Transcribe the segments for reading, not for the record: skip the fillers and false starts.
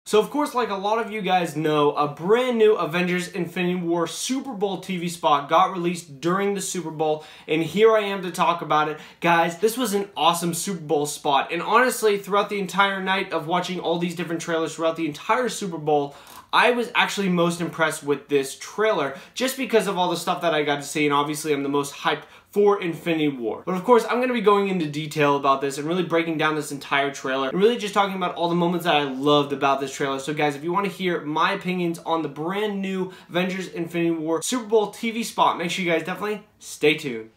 So of course, like a lot of you guys know, a brand new Avengers Infinity War Super Bowl TV spot got released during the Super Bowl, and here I am to talk about it. Guys, this was an awesome Super Bowl spot, and honestly, throughout the entire night of watching all these different trailers throughout the entire Super Bowl, I was actually most impressed with this trailer, just because of all the stuff that I got to see, and obviously I'm the most hyped for Infinity War. But of course, I'm going to be going into detail about this and really breaking down this entire trailer and really just talking about all the moments that I loved about this trailer. So guys, if you want to hear my opinions on the brand new Avengers Infinity War Super Bowl TV spot, make sure you guys definitely stay tuned.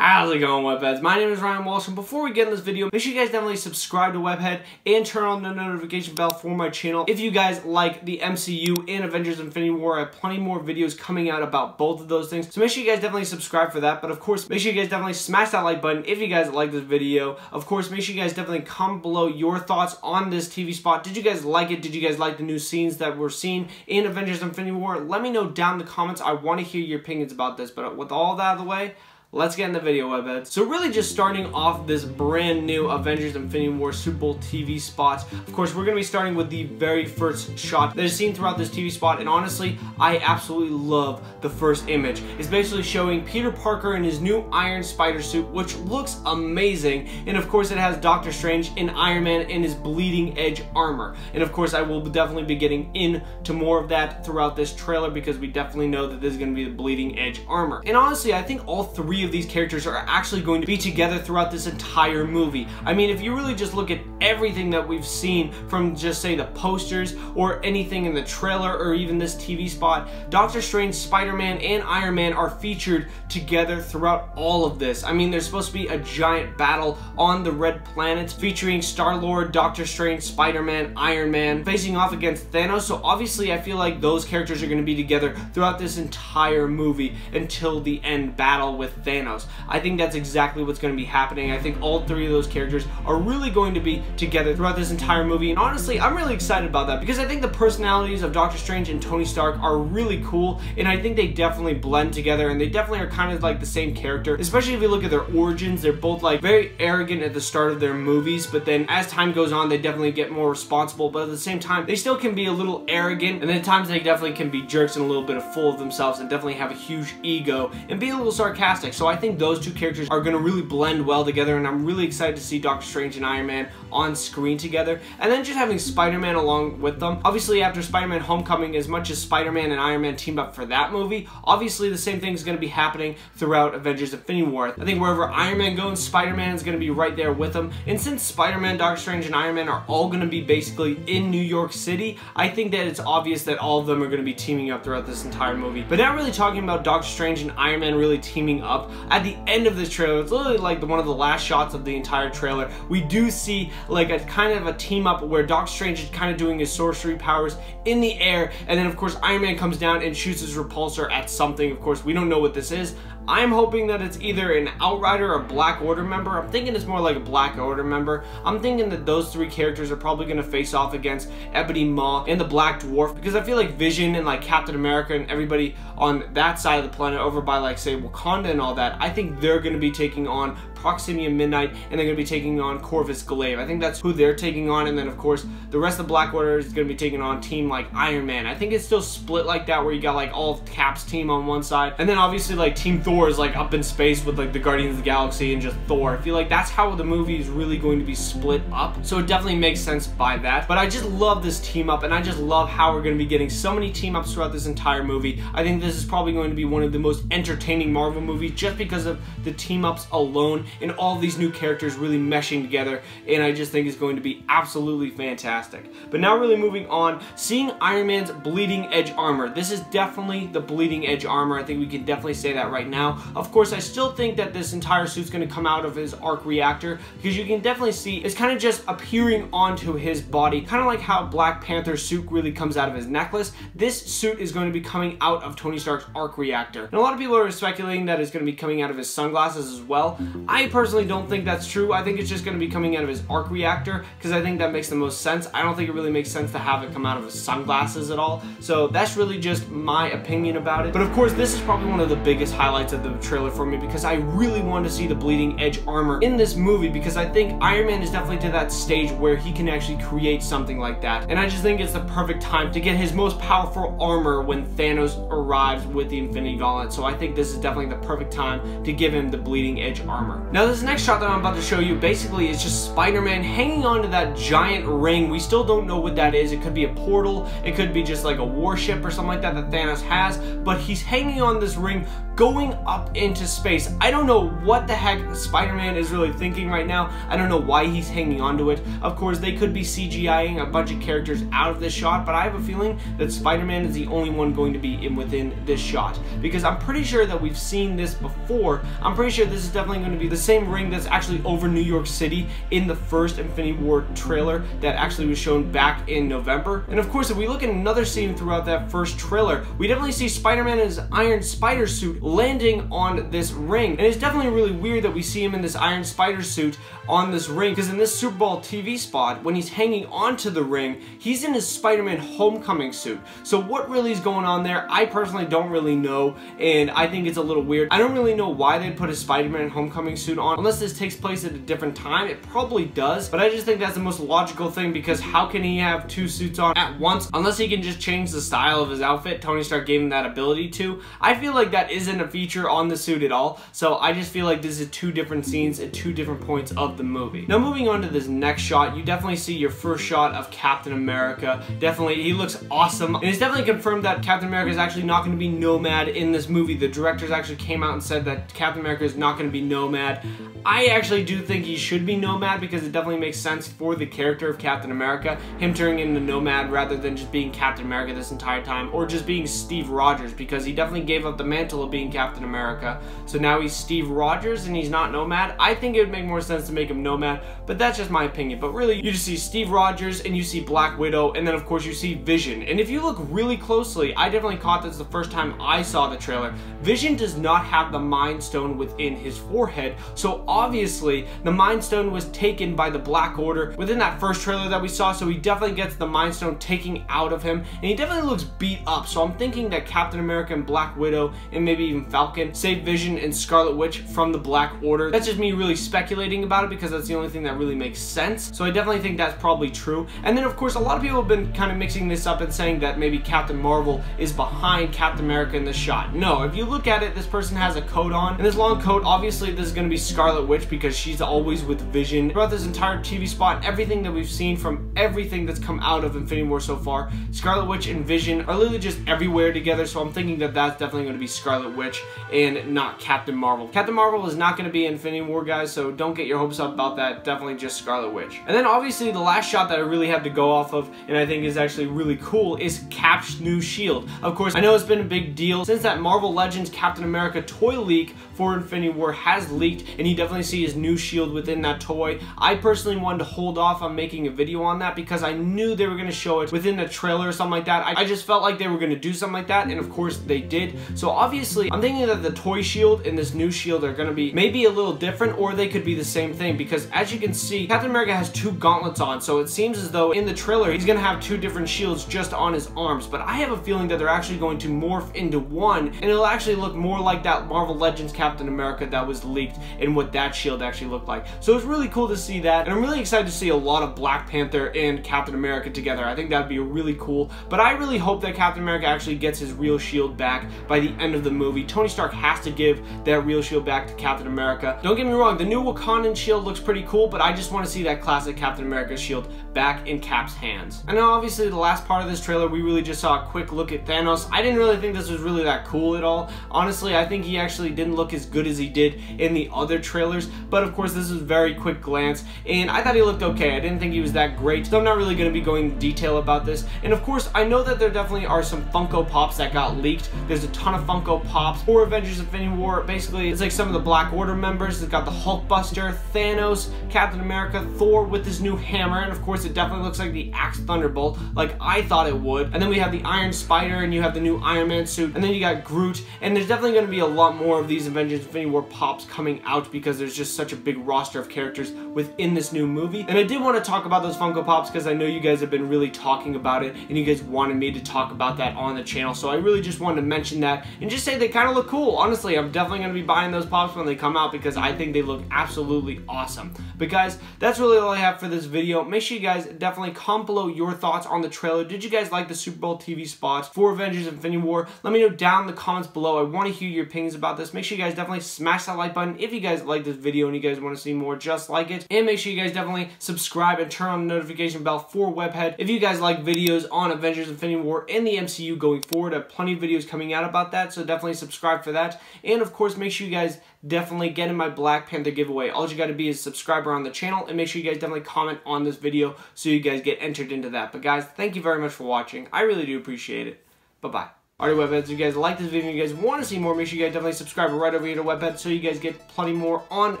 How's it going, Webheads? My name is Ryan Walsh, and before we get in this video, make sure you guys definitely subscribe to Webhead and turn on the notification bell for my channel. If you guys like the MCU and Avengers Infinity War, I have plenty more videos coming out about both of those things, so make sure you guys definitely subscribe for that. But of course, make sure you guys definitely smash that like button if you guys like this video. Of course, make sure you guys definitely comment below your thoughts on this TV spot. Did you guys like it? Did you guys like the new scenes that were seen in Avengers Infinity War? Let me know down in the comments. I want to hear your opinions about this. But with all that out of the way, let's get in the video, Webheads. So really just starting off this brand new Avengers Infinity War Super Bowl TV spot. Of course, we're going to be starting with the very first shot that is seen throughout this TV spot, and honestly, I absolutely love the first image. It's basically showing Peter Parker in his new Iron Spider suit, which looks amazing, and of course it has Doctor Strange and Iron Man in his bleeding edge armor. And of course, I will definitely be getting into more of that throughout this trailer, because we definitely know that this is going to be the bleeding edge armor. And honestly, I think all three of these characters are actually going to be together throughout this entire movie. I mean, if you really just look at everything that we've seen from just say the posters or anything in the trailer or even this TV spot, Doctor Strange, Spider-Man, and Iron Man are featured together throughout all of this. I mean, there's supposed to be a giant battle on the Red Planet featuring Star-Lord, Doctor Strange, Spider-Man, Iron Man facing off against Thanos. So obviously I feel like those characters are going to be together throughout this entire movie until the end battle with Thanos. I think that's exactly what's going to be happening. I think all three of those characters are really going to be together throughout this entire movie, and honestly, I'm really excited about that, because I think the personalities of Doctor Strange and Tony Stark are really cool, and I think they definitely blend together, and they definitely are kind of like the same character, especially if you look at their origins. They're both like very arrogant at the start of their movies, but then as time goes on, they definitely get more responsible, but at the same time, they still can be a little arrogant, and then at times they definitely can be jerks and a little bit full of themselves and definitely have a huge ego and be a little sarcastic. So I think those two characters are going to really blend well together, and I'm really excited to see Doctor Strange and Iron Man on screen together, and then just having Spider-Man along with them. Obviously, after Spider-Man Homecoming, as much as Spider-Man and Iron Man teamed up for that movie, obviously the same thing is going to be happening throughout Avengers Infinity War. I think wherever Iron Man goes, Spider-Man is going to be right there with him, and since Spider-Man, Doctor Strange, and Iron Man are all going to be basically in New York City, I think that it's obvious that all of them are going to be teaming up throughout this entire movie. But now really talking about Doctor Strange and Iron Man really teaming up, at the end of this trailer, it's literally like one of the last shots of the entire trailer, we do see like a kind of a team up where Doctor Strange is kind of doing his sorcery powers in the air, and then of course Iron Man comes down and shoots his repulsor at something. Of course, we don't know what this is. I'm hoping that it's either an Outrider or a Black Order member. I'm thinking it's more like a Black Order member. I'm thinking that those three characters are probably going to face off against Ebony Maw and the Black Dwarf, because I feel like Vision and like Captain America and everybody on that side of the planet over by like say Wakanda and all that, I think they're going to be taking on Proximium Midnight, and they're going to be taking on Corvus Glaive. I think that's who they're taking on, and then of course the rest of the Black Order is going to be taking on team like Iron Man. I think it's still split like that, where you got like all of Cap's team on one side, and then obviously like Team Thor is like up in space with like the Guardians of the Galaxy and just Thor. I feel like that's how the movie is really going to be split up, so it definitely makes sense by that. But I just love this team up, and I just love how we're going to be getting so many team ups throughout this entire movie. I think this is probably going to be one of the most entertaining Marvel movies, just because of the team ups alone and all of these new characters really meshing together, and I just think it's going to be absolutely fantastic. But now really moving on, seeing Iron Man's bleeding edge armor. This is definitely the bleeding edge armor. I think we can definitely say that right now. Of course, I still think that this entire suit's going to come out of his arc reactor, because you can definitely see it's kind of just appearing onto his body, kind of like how Black Panther's suit really comes out of his necklace. This suit is going to be coming out of Tony Stark's arc reactor, and a lot of people are speculating that it's going to be coming out of his sunglasses as well. I personally don't think that's true. I think it's just going to be coming out of his arc reactor, because I think that makes the most sense. I don't think it really makes sense to have it come out of his sunglasses at all. So that's really just my opinion about it. But of course, this is probably one of the biggest highlights of the trailer for me, because I really want to see the bleeding edge armor in this movie, because I think Iron Man is definitely to that stage where he can actually create something like that. And I just think it's the perfect time to get his most powerful armor when Thanos arrives with the Infinity Gauntlet. So I think this is definitely the perfect time to give him the bleeding edge armor. Now this next shot that I'm about to show you basically is just Spider-Man hanging onto that giant ring. We still don't know what that is. It could be a portal, it could be just like a warship or something like that that Thanos has, but he's hanging on this ring going up into space. I don't know what the heck Spider-Man is really thinking right now. I don't know why he's hanging onto it. Of course, they could be CGIing a bunch of characters out of this shot, but I have a feeling that Spider-Man is the only one going to be within this shot, because I'm pretty sure that we've seen this before. I'm pretty sure this is definitely going to be the same ring that's actually over New York City in the first Infinity War trailer that actually was shown back in November. And of course, if we look at another scene throughout that first trailer, we definitely see Spider-Man in his Iron Spider suit landing on this ring. And it's definitely really weird that we see him in this Iron Spider suit on this ring, because in this Super Bowl TV spot, when he's hanging onto the ring, he's in his Spider-Man Homecoming suit. So what really is going on there? I personally don't really know, and I think it's a little weird. I don't really know why they'd put his Spider-Man Homecoming suit on, unless this takes place at a different time. It probably does, but I just think that's the most logical thing, because how can he have two suits on at once unless he can just change the style of his outfit? Tony Stark gave him that ability to. I feel like that isn't a feature on the suit at all, so I just feel like this is two different scenes at two different points of the movie. Now moving on to this next shot, you definitely see your first shot of Captain America. Definitely, he looks awesome, and it's definitely confirmed that Captain America is actually not going to be Nomad in this movie. The directors actually came out and said that Captain America is not going to be Nomad. I actually do think he should be Nomad, because it definitely makes sense for the character of Captain America, him turning into Nomad rather than just being Captain America this entire time, or just being Steve Rogers, because he definitely gave up the mantle of being Captain America. So now he's Steve Rogers and he's not Nomad. I think it would make more sense to make him Nomad, but that's just my opinion. But really, you just see Steve Rogers and you see Black Widow, and then of course you see Vision. And if you look really closely, I definitely caught this the first time I saw the trailer. Vision does not have the Mind Stone within his forehead, so obviously the Mind Stone was taken by the Black Order within that first trailer that we saw, so he definitely gets the Mind Stone taken out of him, and he definitely looks beat up. So I'm thinking that Captain America and Black Widow, and maybe even Falcon, save Vision and Scarlet Witch from the Black Order. That's just me really speculating about it, because that's the only thing that really makes sense. So I definitely think that's probably true. And then of course, a lot of people have been kind of mixing this up and saying that maybe Captain Marvel is behind Captain America in this shot. No, if you look at it, this person has a coat on, and this long coat, obviously this is going to be Scarlet Witch, because she's always with Vision. Throughout this entire TV spot, everything that we've seen from everything that's come out of Infinity War so far, Scarlet Witch and Vision are literally just everywhere together, so I'm thinking that that's definitely going to be Scarlet Witch and not Captain Marvel. Captain Marvel is not going to be Infinity War, guys, so don't get your hopes up about that. Definitely just Scarlet Witch. And then obviously the last shot that I really have to go off of, and I think is actually really cool, is Cap's new shield. Of course, I know it's been a big deal since that Marvel Legends Captain America toy leak for Infinity War has leaked, and you definitely see his new shield within that toy. I personally wanted to hold off on making a video on that, because I knew they were going to show it within the trailer or something like that. I just felt like they were going to do something like that, and of course they did. So obviously, I'm thinking that the toy shield and this new shield are going to be maybe a little different, or they could be the same thing, because as you can see, Captain America has two gauntlets on, so it seems as though in the trailer he's going to have two different shields just on his arms. But I have a feeling that they're actually going to morph into one, and it'll actually look more like that Marvel Legends Captain America that was leaked and what that shield actually looked like. So it's really cool to see that, and I'm really excited to see a lot of Black Panther and Captain America together. I think that'd be really cool, but I really hope that Captain America actually gets his real shield back by the end of the movie. Tony Stark has to give that real shield back to Captain America. Don't get me wrong, the new Wakandan shield looks pretty cool, but I just want to see that classic Captain America shield back in Cap's hands. And now obviously the last part of this trailer, we really just saw a quick look at Thanos. I didn't really think this was really that cool at all. Honestly, I think he actually didn't look as good as he did in the other trailers, but of course this was a very quick glance, and I thought he looked okay. I didn't think he was that great, so I'm not really going to be going into detail about this. And of course, I know that there definitely are some Funko Pops that got leaked. There's a ton of Funko Pops for Avengers Infinity War. Basically, it's like some of the Black Order members. It's got the Hulkbuster, Thanos, Captain America, Thor with his new hammer, and of course it definitely looks like the Axe Thunderbolt, like I thought it would. And then we have the Iron Spider, and you have the new Iron Man suit, and then you got Groot, and there's definitely going to be a lot more of these Avengers Avengers Infinity War pops coming out because there's just such a big roster of characters within this new movie. And I did want to talk about those Funko Pops because I know you guys have been really talking about it and you guys wanted me to talk about that on the channel. So I really just wanted to mention that and just say they kind of look cool. Honestly, I'm definitely going to be buying those Pops when they come out because I think they look absolutely awesome. But guys, that's really all I have for this video. Make sure you guys definitely comment below your thoughts on the trailer. Did you guys like the Super Bowl TV spots for Avengers Infinity War? Let me know down in the comments below. I want to hear your opinions about this. Make sure you guys definitely smash that like button if you guys like this video and you guys want to see more just like it. And make sure you guys definitely subscribe and turn on the notification bell for Webhead if you guys like videos on Avengers Infinity War and the MCU going forward. I have plenty of videos coming out about that, so definitely subscribe for that. And of course, make sure you guys definitely get in my Black Panther giveaway. All you got to be is a subscriber on the channel, and make sure you guys definitely comment on this video so you guys get entered into that. But guys, thank you very much for watching. I really do appreciate it. Bye-bye. Alright, Webheads, if you guys like this video and you guys want to see more, make sure you guys definitely subscribe right over here to Webhead so you guys get plenty more on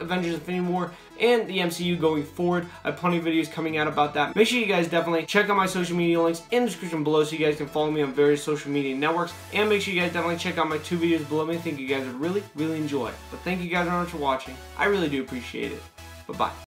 Avengers Infinity War and the MCU going forward. I have plenty of videos coming out about that. Make sure you guys definitely check out my social media links in the description below so you guys can follow me on various social media networks. And make sure you guys definitely check out my 2 videos below me. I think you guys would really, really enjoy. But thank you guys very much for watching. I really do appreciate it. Bye-bye.